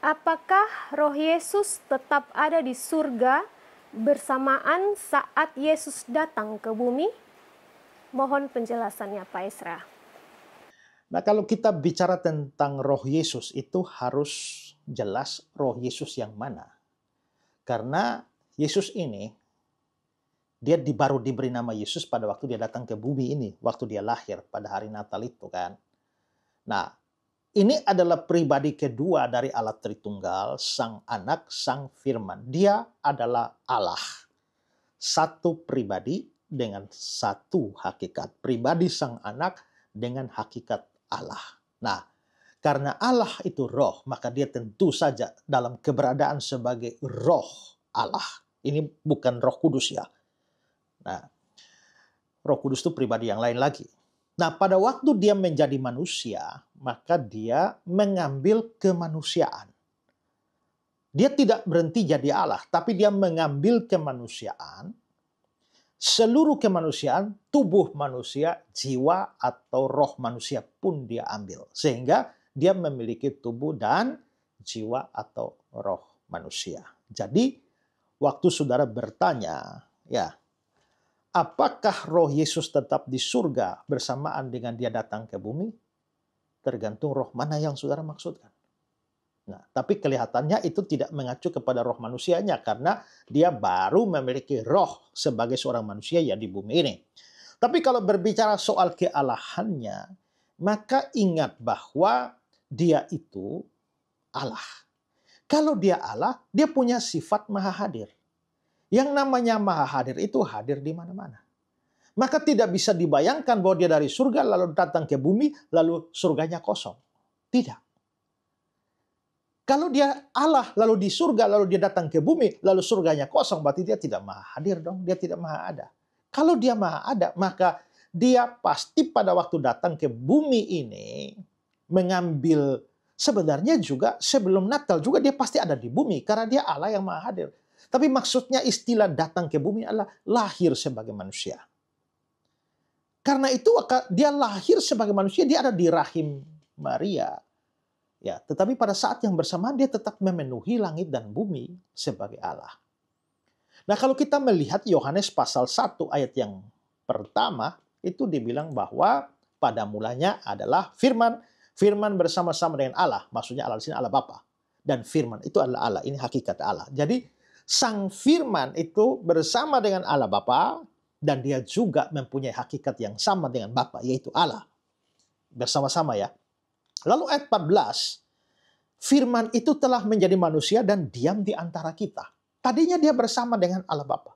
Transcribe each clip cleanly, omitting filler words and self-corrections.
Apakah Roh Yesus tetap ada di surga bersamaan saat Yesus datang ke bumi? Mohon penjelasannya, Pak Esra. Nah, kalau kita bicara tentang Roh Yesus, itu harus jelas Roh Yesus yang mana. Karena Yesus ini, dia baru diberi nama Yesus pada waktu dia datang ke bumi ini, waktu dia lahir pada hari Natal itu kan. Nah, ini adalah pribadi kedua dari Allah Tritunggal, Sang Anak, Sang Firman. Dia adalah Allah. Satu pribadi dengan satu hakikat. Pribadi Sang Anak dengan hakikat Allah. Nah, karena Allah itu roh, maka dia tentu saja dalam keberadaan sebagai roh Allah. Ini bukan Roh Kudus ya. Nah, Roh Kudus itu pribadi yang lain lagi. Nah, pada waktu dia menjadi manusia, maka dia mengambil kemanusiaan. Dia tidak berhenti jadi Allah, tapi dia mengambil kemanusiaan, seluruh kemanusiaan, tubuh manusia, jiwa atau roh manusia pun dia ambil. Sehingga dia memiliki tubuh dan jiwa atau roh manusia. Jadi, waktu saudara bertanya, ya, apakah roh Yesus tetap di surga bersamaan dengan dia datang ke bumi? Tergantung roh mana yang saudara maksudkan. Nah, tapi kelihatannya itu tidak mengacu kepada roh manusianya karena dia baru memiliki roh sebagai seorang manusia ya di bumi ini. Tapi kalau berbicara soal kealahannya, maka ingat bahwa dia itu Allah. Kalau dia Allah, dia punya sifat maha hadir. Yang namanya maha hadir itu hadir di mana-mana. Maka tidak bisa dibayangkan bahwa dia dari surga lalu datang ke bumi lalu surganya kosong. Tidak. Kalau dia Allah lalu di surga lalu dia datang ke bumi lalu surganya kosong, berarti dia tidak maha hadir dong, dia tidak maha ada. Kalau dia maha ada, maka dia pasti pada waktu datang ke bumi ini mengambil, sebenarnya juga sebelum Natal juga dia pasti ada di bumi karena dia Allah yang maha hadir. Tapi maksudnya istilah datang ke bumi adalah lahir sebagai manusia. Karena itu dia lahir sebagai manusia, dia ada di rahim Maria. Ya, tetapi pada saat yang bersamaan dia tetap memenuhi langit dan bumi sebagai Allah. Nah, kalau kita melihat Yohanes pasal 1 ayat yang pertama, itu dibilang bahwa pada mulanya adalah firman, firman bersama-sama dengan Allah, maksudnya Allah di sini Allah Bapa. Dan firman itu adalah Allah, ini hakikat Allah. Jadi sang firman itu bersama dengan Allah Bapa dan dia juga mempunyai hakikat yang sama dengan Bapa, yaitu Allah. Bersama-sama ya. Lalu ayat 14, firman itu telah menjadi manusia dan diam di antara kita. Tadinya dia bersama dengan Allah Bapa.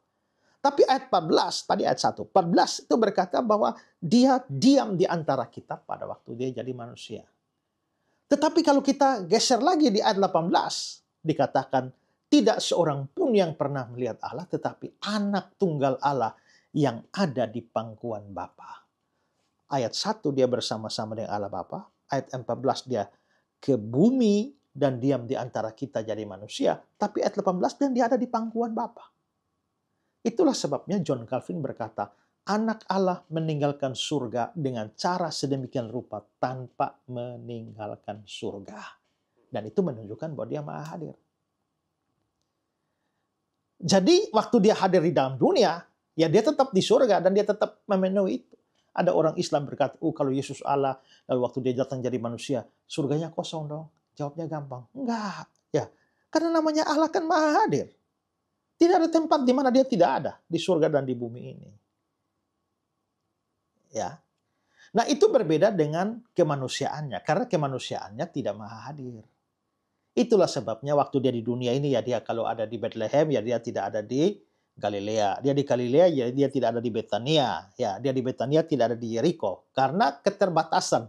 Tapi ayat 14, tadi ayat 1, 14 itu berkata bahwa dia diam di antara kita pada waktu dia jadi manusia. Tetapi kalau kita geser lagi di ayat 18, dikatakan tidak seorang pun yang pernah melihat Allah, tetapi anak tunggal Allah yang ada di pangkuan Bapa. Ayat 1 dia bersama-sama dengan Allah Bapa. Ayat 14 dia ke bumi dan diam di antara kita jadi manusia. Tapi ayat 18 dan dia ada di pangkuan Bapa. Itulah sebabnya John Calvin berkata, anak Allah meninggalkan surga dengan cara sedemikian rupa tanpa meninggalkan surga. Dan itu menunjukkan bahwa dia maha hadir. Jadi waktu dia hadir di dalam dunia, ya dia tetap di surga dan dia tetap memenuhi itu. Ada orang Islam berkata, kalau Yesus Allah, lalu waktu dia datang jadi manusia, surganya kosong dong. Jawabnya gampang. Enggak. Ya, karena namanya Allah kan maha hadir. Tidak ada tempat di mana dia tidak ada, di surga dan di bumi ini. Ya. Nah, itu berbeda dengan kemanusiaannya, karena kemanusiaannya tidak maha hadir. Itulah sebabnya waktu dia di dunia ini, ya dia kalau ada di Bethlehem, ya dia tidak ada di Galilea. Dia di Galilea, ya dia tidak ada di Betania. Ya, dia di Betania tidak ada di Yeriko. Karena keterbatasan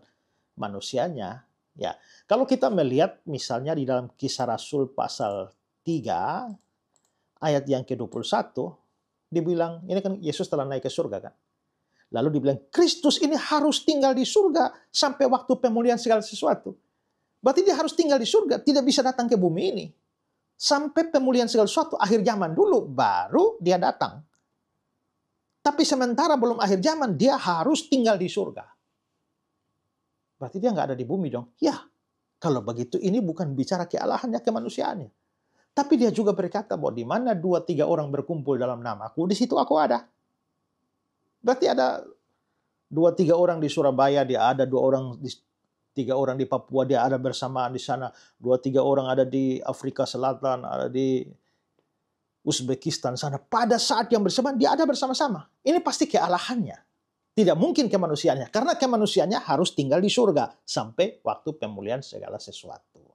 manusianya. Ya, kalau kita melihat misalnya di dalam Kisah Rasul pasal 3, ayat yang ke-21, dibilang, ini kan Yesus telah naik ke surga kan. Lalu dibilang, Kristus ini harus tinggal di surga sampai waktu pemulihan segala sesuatu. Berarti dia harus tinggal di surga, tidak bisa datang ke bumi ini. Sampai pemulihan segala sesuatu, akhir zaman dulu, baru dia datang. Tapi sementara belum akhir zaman, dia harus tinggal di surga. Berarti dia nggak ada di bumi dong? Ya. Kalau begitu ini bukan bicara kealahannya, kemanusiaannya. Tapi dia juga berkata bahwa di mana 2-3 orang berkumpul dalam namaku, di situ aku ada. Berarti ada 2-3 orang di Surabaya, dia ada 3 orang di Papua, dia ada bersamaan di sana. 2-3 orang ada di Afrika Selatan, ada di Uzbekistan sana. Pada saat yang bersamaan, dia ada bersama-sama. Ini pasti kealahannya. Tidak mungkin kemanusiaannya. Karena kemanusiaannya harus tinggal di surga sampai waktu pemulihan segala sesuatu.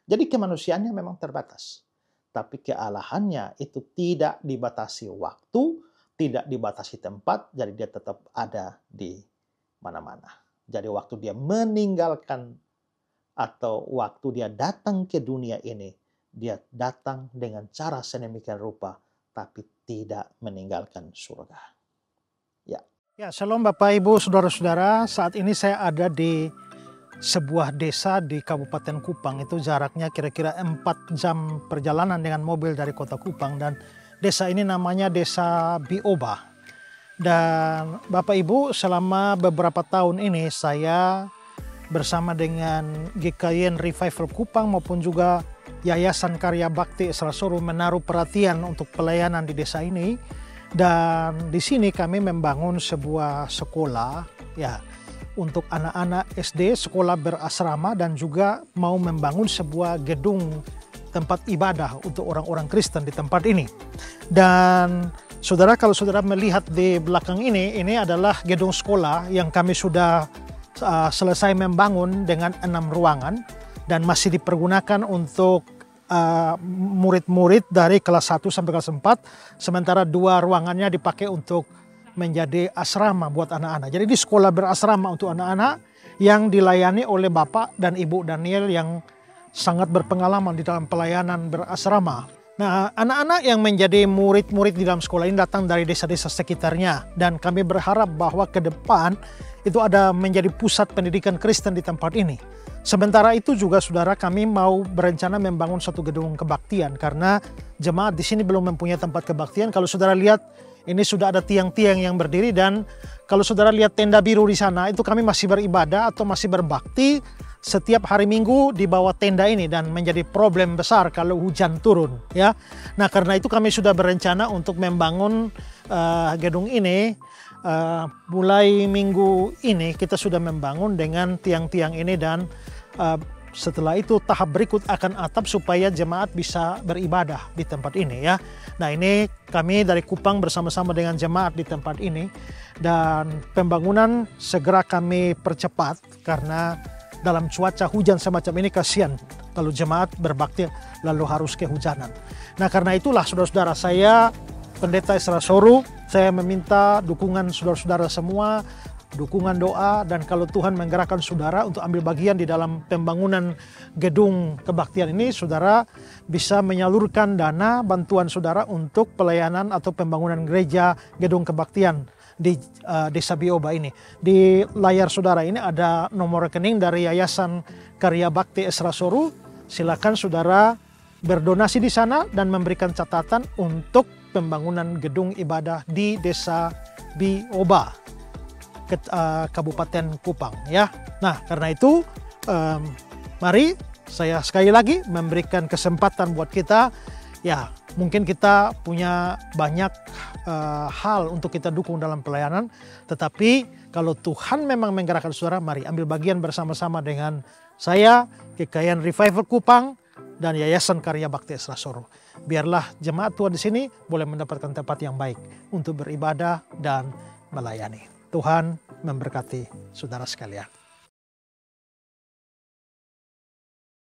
Jadi kemanusiaannya memang terbatas. Tapi kealahannya itu tidak dibatasi waktu, tidak dibatasi tempat, jadi dia tetap ada di mana-mana. Jadi waktu dia meninggalkan atau waktu dia datang ke dunia ini, dia datang dengan cara sedemikian rupa, tapi tidak meninggalkan surga. Ya, shalom Bapak Ibu, saudara-saudara. Saat ini saya ada di sebuah desa di Kabupaten Kupang. Itu jaraknya kira-kira 4 jam perjalanan dengan mobil dari kota Kupang. Dan desa ini namanya Desa Bioba. Dan Bapak Ibu, selama beberapa tahun ini saya bersama dengan GKY Revival Kupang maupun juga Yayasan Karya Bakti Esrasoro menaruh perhatian untuk pelayanan di desa ini. Dan di sini kami membangun sebuah sekolah ya untuk anak-anak SD, sekolah berasrama, dan juga mau membangun sebuah gedung tempat ibadah untuk orang-orang Kristen di tempat ini. Dan saudara, kalau saudara melihat di belakang ini adalah gedung sekolah yang kami sudah selesai membangun dengan 6 ruangan dan masih dipergunakan untuk murid-murid dari kelas 1 sampai kelas 4, sementara 2 ruangannya dipakai untuk menjadi asrama buat anak-anak. Jadi di sekolah berasrama untuk anak-anak yang dilayani oleh Bapak dan Ibu Daniel yang sangat berpengalaman di dalam pelayanan berasrama. Nah, anak-anak yang menjadi murid-murid di dalam sekolah ini datang dari desa-desa sekitarnya, dan kami berharap bahwa ke depan itu ada menjadi pusat pendidikan Kristen di tempat ini. Sementara itu juga saudara, kami mau berencana membangun satu gedung kebaktian karena jemaat di sini belum mempunyai tempat kebaktian. Kalau saudara lihat, ini sudah ada tiang-tiang yang berdiri, dan kalau saudara lihat tenda biru di sana, itu kami masih beribadah atau masih berbakti setiap hari Minggu di bawah tenda ini, dan menjadi problem besar kalau hujan turun ya. Nah, karena itu kami sudah berencana untuk membangun gedung ini. Mulai minggu ini kita sudah membangun dengan tiang-tiang ini, dan setelah itu tahap berikut akan atap supaya jemaat bisa beribadah di tempat ini ya. Nah, ini kami dari Kupang bersama-sama dengan jemaat di tempat ini, dan pembangunan segera kami percepat karena dalam cuaca hujan semacam ini kasihan kalau jemaat berbakti lalu harus kehujanan. Nah, karena itulah saudara-saudara, saya Pendeta Esrasoro, saya meminta dukungan saudara-saudara semua, dukungan doa, dan kalau Tuhan menggerakkan saudara untuk ambil bagian di dalam pembangunan gedung kebaktian ini, saudara bisa menyalurkan dana bantuan saudara untuk pelayanan atau pembangunan gereja gedung kebaktian di Desa Bioba ini. Di layar saudara ini ada nomor rekening dari Yayasan Karya Bakti Esrasoro. Silakan saudara berdonasi di sana dan memberikan catatan untuk pembangunan gedung ibadah di Desa Bioba, Kabupaten Kupang ya. Nah, karena itu mari saya sekali lagi memberikan kesempatan buat kita ya. Mungkin kita punya banyak hal untuk kita dukung dalam pelayanan, tetapi kalau Tuhan memang menggerakkan saudara, mari ambil bagian bersama-sama dengan saya, GKY Revival Kupang, dan Yayasan Karya Bakti Esrasoro. Biarlah jemaat Tuhan di sini boleh mendapatkan tempat yang baik untuk beribadah dan melayani. Tuhan memberkati saudara sekalian.